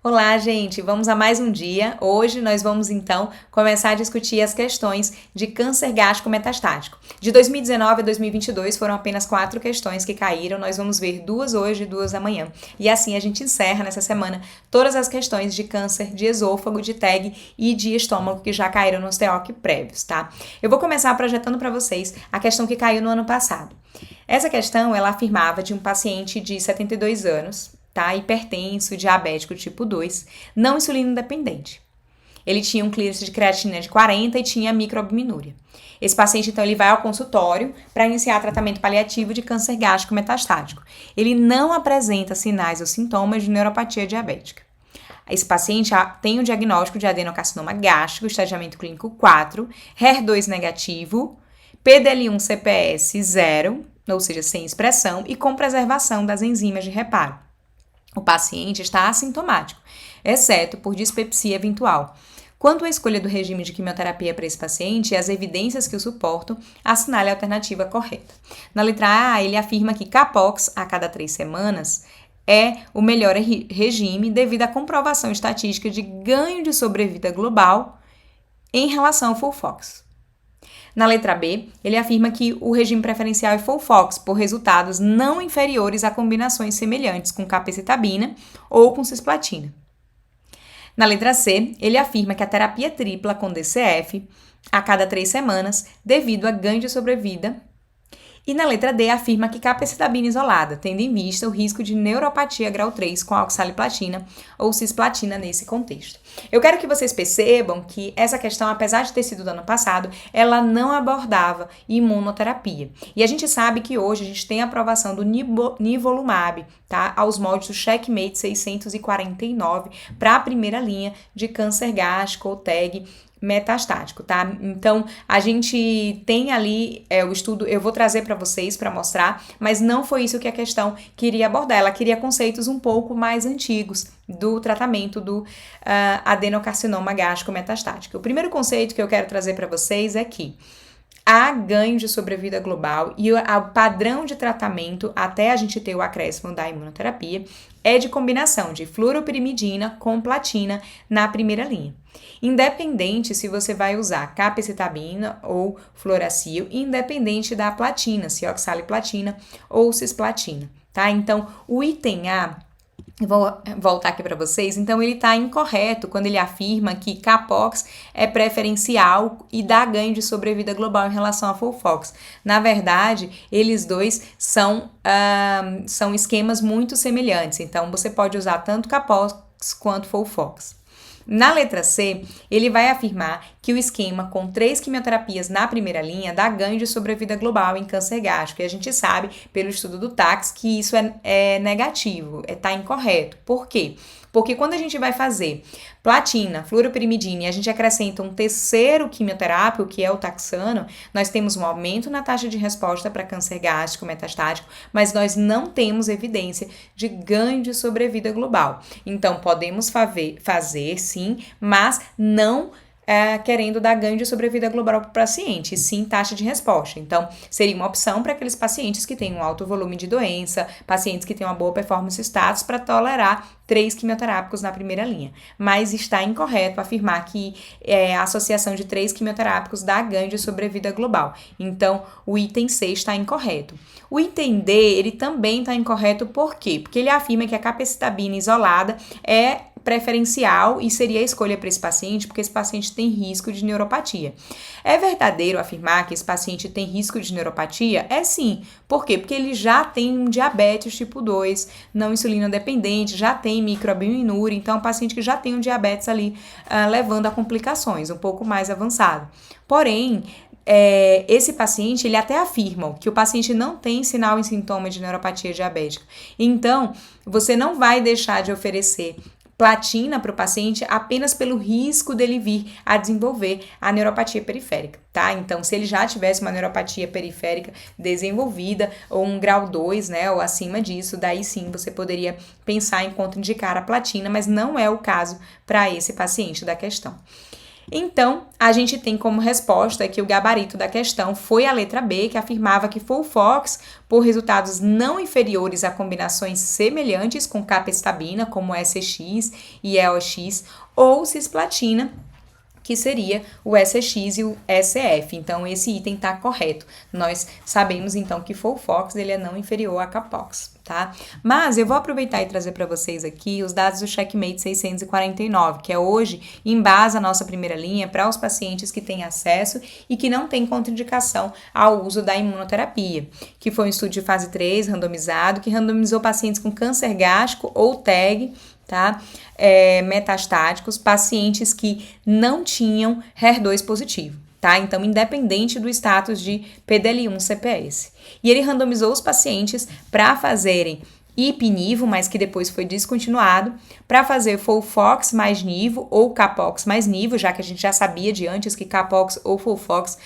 Olá, gente! Vamos a mais um dia. Hoje nós vamos então começar a discutir as questões de câncer gástrico metastático. De 2019 a 2022 foram apenas 4 questões que caíram. Nós vamos ver 2 hoje e 2 amanhã. E assim a gente encerra nessa semana todas as questões de câncer de esôfago, de TEG e de estômago que já caíram nos TEOC prévios, tá? Eu vou começar projetando para vocês a questão que caiu no ano passado. Essa questão, ela afirmava de um paciente de 72 anos, tá? Hipertenso, diabético tipo 2, não insulino dependente. Ele tinha um clearance de creatina de 40 e tinha microalbuminúria. Esse paciente, então, ele vai ao consultório para iniciar tratamento paliativo de câncer gástrico metastático. Ele não apresenta sinais ou sintomas de neuropatia diabética. Esse paciente tem o diagnóstico de adenocarcinoma gástrico, estadiamento clínico 4, HER2 negativo, PDL1-CPS 0, ou seja, sem expressão, e com preservação das enzimas de reparo. O paciente está assintomático, exceto por dispepsia eventual. Quanto à escolha do regime de quimioterapia para esse paciente e as evidências que o suportam, assinale a alternativa correta. Na letra A, ele afirma que Capox a cada 3 semanas é o melhor regime devido à comprovação estatística de ganho de sobrevida global em relação ao FOLFOX. Na letra B, ele afirma que o regime preferencial é FOLFOX por resultados não inferiores a combinações semelhantes com capecitabina ou com cisplatina. Na letra C, ele afirma que a terapia tripla com DCF a cada 3 semanas devido a ganho de sobrevida. E na letra D, afirma que capecitabina isolada, tendo em vista o risco de neuropatia grau 3 com oxaliplatina ou cisplatina nesse contexto. Eu quero que vocês percebam que essa questão, apesar de ter sido do ano passado, ela não abordava imunoterapia. E a gente sabe que hoje a gente tem a aprovação do nivolumab, tá? Aos moldes do CheckMate 649 para a primeira linha de câncer gástrico ou TEG metastático, tá? Então, a gente tem ali o estudo, eu vou trazer para vocês para mostrar, mas não foi isso que a questão queria abordar. Ela queria conceitos um pouco mais antigos do tratamento do adenocarcinoma gástrico metastático. O primeiro conceito que eu quero trazer para vocês é que há ganho de sobrevida global e o padrão de tratamento até a gente ter o acréscimo da imunoterapia é de combinação de fluoropirimidina com platina na primeira linha. Independente se você vai usar capecitabina ou fluoracil, independente da platina, se oxaliplatina ou cisplatina, tá? Então, o item A, vou voltar aqui para vocês, então ele está incorreto quando ele afirma que Capox é preferencial e dá ganho de sobrevida global em relação a FOLFOX. Na verdade, eles dois são esquemas muito semelhantes, então você pode usar tanto Capox quanto FOLFOX. Na letra C, ele vai afirmar que o esquema com 3 quimioterapias na primeira linha dá ganho de sobrevida global em câncer gástrico. E a gente sabe, pelo estudo do TAX, que isso é negativo, está incorreto. Por quê? Porque quando a gente vai fazer platina, fluoropirimidina e a gente acrescenta um terceiro quimioterápico, que é o taxano, nós temos um aumento na taxa de resposta para câncer gástrico metastático, mas nós não temos evidência de ganho de sobrevida global. Então, podemos fazer sim, mas não querendo dar ganho de sobrevida global para o paciente, e sim taxa de resposta. Então, seria uma opção para aqueles pacientes que têm um alto volume de doença, pacientes que têm uma boa performance status para tolerar 3 quimioterápicos na primeira linha. Mas está incorreto afirmar que a associação de 3 quimioterápicos dá ganho de sobrevida global. Então, o item C está incorreto. O item D, ele também está incorreto, por quê? Porque ele afirma que a capecitabina isolada é preferencial e seria a escolha para esse paciente, porque esse paciente tem risco de neuropatia. É verdadeiro afirmar que esse paciente tem risco de neuropatia? É sim. Por quê? Porque ele já tem um diabetes tipo 2, não insulina dependente, já tem microalbuminúria, então é um paciente que já tem um diabetes ali levando a complicações, um pouco mais avançado. Porém, esse paciente, ele até afirma que o paciente não tem sinal e sintoma de neuropatia diabética. Então, você não vai deixar de oferecer platina para o paciente apenas pelo risco dele vir a desenvolver a neuropatia periférica, tá? Então, se ele já tivesse uma neuropatia periférica desenvolvida, ou um grau 2, né, ou acima disso, daí sim você poderia pensar em contraindicar a platina, mas não é o caso para esse paciente da questão. Então, a gente tem como resposta que o gabarito da questão foi a letra B, que afirmava que FOLFOX, por resultados não inferiores a combinações semelhantes com capecitabina, como SX e EOX, ou cisplatina, que seria o SX e o SF. Então, esse item está correto. Nós sabemos, então, que FOLFOX ele é não inferior a CAPOX, tá? Mas eu vou aproveitar e trazer para vocês aqui os dados do Checkmate 649, que é hoje, embasa a nossa primeira linha para os pacientes que têm acesso e que não têm contraindicação ao uso da imunoterapia, que foi um estudo de fase 3, randomizado, que randomizou pacientes com câncer gástrico ou TEG, tá? Metastáticos, pacientes que não tinham HER2 positivo, tá? Então, independente do status de PDL1 CPS. E ele randomizou os pacientes para fazerem IPNIVO, mas que depois foi descontinuado, para fazer FOLFOX mais NIVO ou CAPOX mais NIVO, já que a gente já sabia de antes que CAPOX ou FOLFOX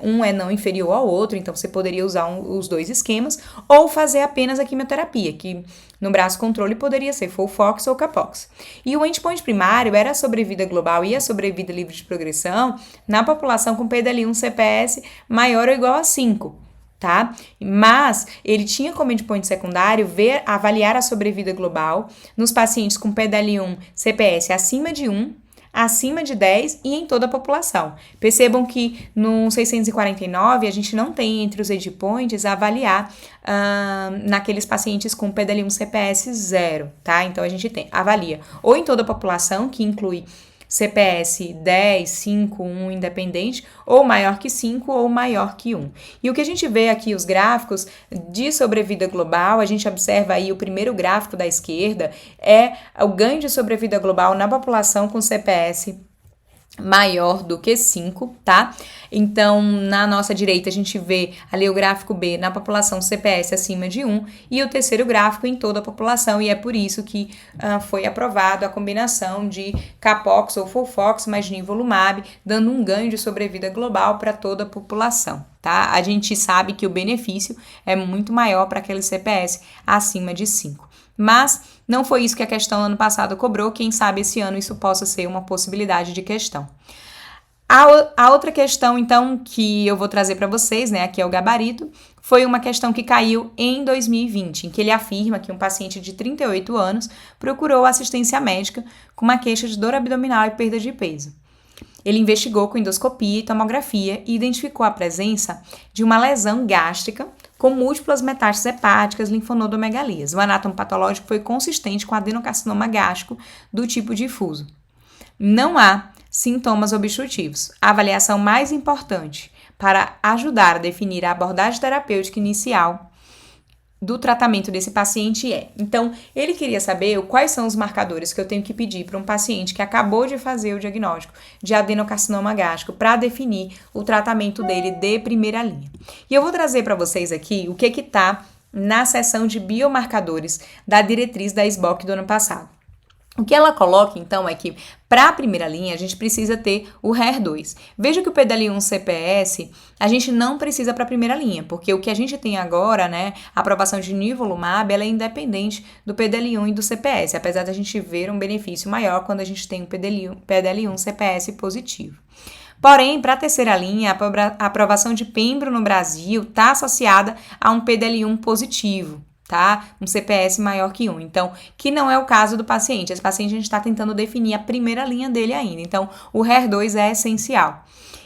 um é não inferior ao outro, então você poderia usar os dois esquemas, ou fazer apenas a quimioterapia, que no braço controle poderia ser FOLFOX ou CAPOX. E o endpoint primário era a sobrevida global e a sobrevida livre de progressão na população com PDL1 CPS maior ou igual a 5. Tá? Mas ele tinha como endpoint secundário avaliar a sobrevida global nos pacientes com PDL1 CPS acima de 1, acima de 10 e em toda a população. Percebam que no 649 a gente não tem entre os endpoints avaliar naqueles pacientes com PDL1 CPS 0, tá? Então a gente avalia ou em toda a população, que inclui CPS 10, 5, 1 independente, ou maior que 5 ou maior que 1. E o que a gente vê aqui, os gráficos de sobrevida global, a gente observa aí o primeiro gráfico da esquerda, é o ganho de sobrevida global na população com CPS maior do que 5, tá? Então, na nossa direita, a gente vê ali o gráfico B na população CPS acima de 1 e o terceiro gráfico em toda a população, e é por isso que foi aprovado a combinação de CAPOX ou FOLFOX mais nivolumab, dando um ganho de sobrevida global para toda a população, tá? A gente sabe que o benefício é muito maior para aquele CPS acima de 5. Mas não foi isso que a questão ano passado cobrou, quem sabe esse ano isso possa ser uma possibilidade de questão. A outra questão, então, que eu vou trazer para vocês, né, aqui é o gabarito, foi uma questão que caiu em 2020, em que ele afirma que um paciente de 38 anos procurou assistência médica com uma queixa de dor abdominal e perda de peso. Ele investigou com endoscopia e tomografia e identificou a presença de uma lesão gástrica com múltiplas metástases hepáticas, linfonodomegalias. O anátomo patológico foi consistente com adenocarcinoma gástrico do tipo difuso. Não há sintomas obstrutivos. A avaliação mais importante para ajudar a definir a abordagem terapêutica inicial do tratamento desse paciente então, ele queria saber quais são os marcadores que eu tenho que pedir para um paciente que acabou de fazer o diagnóstico de adenocarcinoma gástrico para definir o tratamento dele de primeira linha. E eu vou trazer para vocês aqui o que está na seção de biomarcadores da diretriz da SBOC do ano passado. O que ela coloca, então, é que para a primeira linha a gente precisa ter o HER2. Veja que o PDL1 CPS a gente não precisa para a primeira linha, porque o que a gente tem agora, né, a aprovação de nivolumab, ela é independente do PDL1 e do CPS, apesar da gente ver um benefício maior quando a gente tem o PDL1 CPS positivo. Porém, para a terceira linha, a aprovação de pembro no Brasil está associada a um PDL1 positivo, tá? Um CPS maior que 1. Então, que não é o caso do paciente. Esse paciente a gente está tentando definir a primeira linha dele ainda. Então, o HER2 é essencial.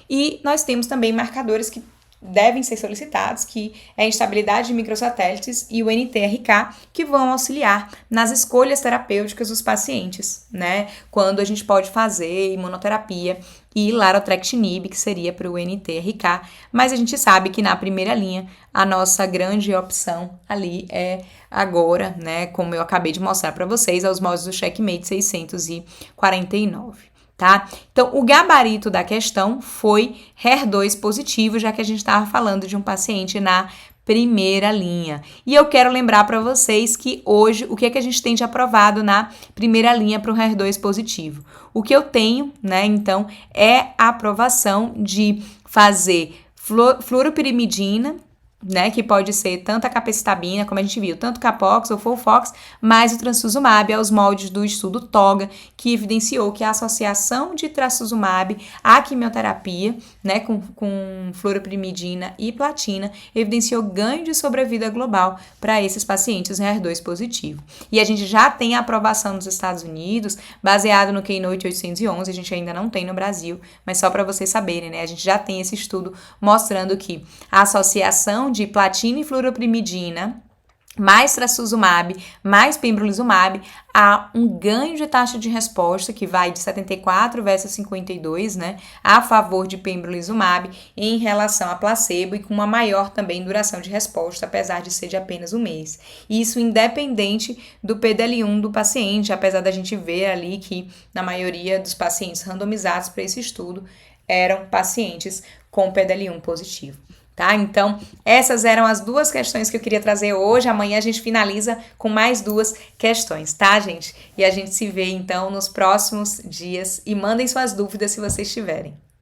E nós temos também marcadores que devem ser solicitados, que é a instabilidade de microsatélites e o NTRK, que vão auxiliar nas escolhas terapêuticas dos pacientes, né? Quando a gente pode fazer imunoterapia e larotrectinib, que seria para o NTRK, mas a gente sabe que na primeira linha a nossa grande opção ali é agora, né? Como eu acabei de mostrar para vocês, aos moldes do Checkmate 649. Tá? Então, o gabarito da questão foi HER2 positivo, já que a gente estava falando de um paciente na primeira linha. E eu quero lembrar para vocês que hoje, o que é que a gente tem de aprovado na primeira linha para o HER2 positivo? O que eu tenho, né, então, é a aprovação de fazer fluoropirimidina né, que pode ser tanto a capecitabina, como a gente viu, tanto Capox ou Folfox, mais o trastuzumab aos moldes do estudo TOGA, que evidenciou que a associação de trastuzumab à quimioterapia, né, com fluoroprimidina e platina, evidenciou ganho de sobrevida global para esses pacientes HER2 positivo. E a gente já tem a aprovação nos Estados Unidos, baseado no Keynote 811, a gente ainda não tem no Brasil, mas só para vocês saberem, né, a gente já tem esse estudo mostrando que a associação de platina e fluoroprimidina mais trastuzumab, mais pembrolizumab, há um ganho de taxa de resposta que vai de 74 versus 52, né, a favor de pembrolizumab em relação a placebo e com uma maior também duração de resposta, apesar de ser de apenas um mês. Isso independente do PDL1 do paciente, apesar da gente ver ali que na maioria dos pacientes randomizados para esse estudo eram pacientes com PDL1 positivo. Tá? Então, essas eram as duas questões que eu queria trazer hoje. Amanhã a gente finaliza com mais duas questões, tá, gente? E a gente se vê, então, nos próximos dias. E mandem suas dúvidas se vocês tiverem.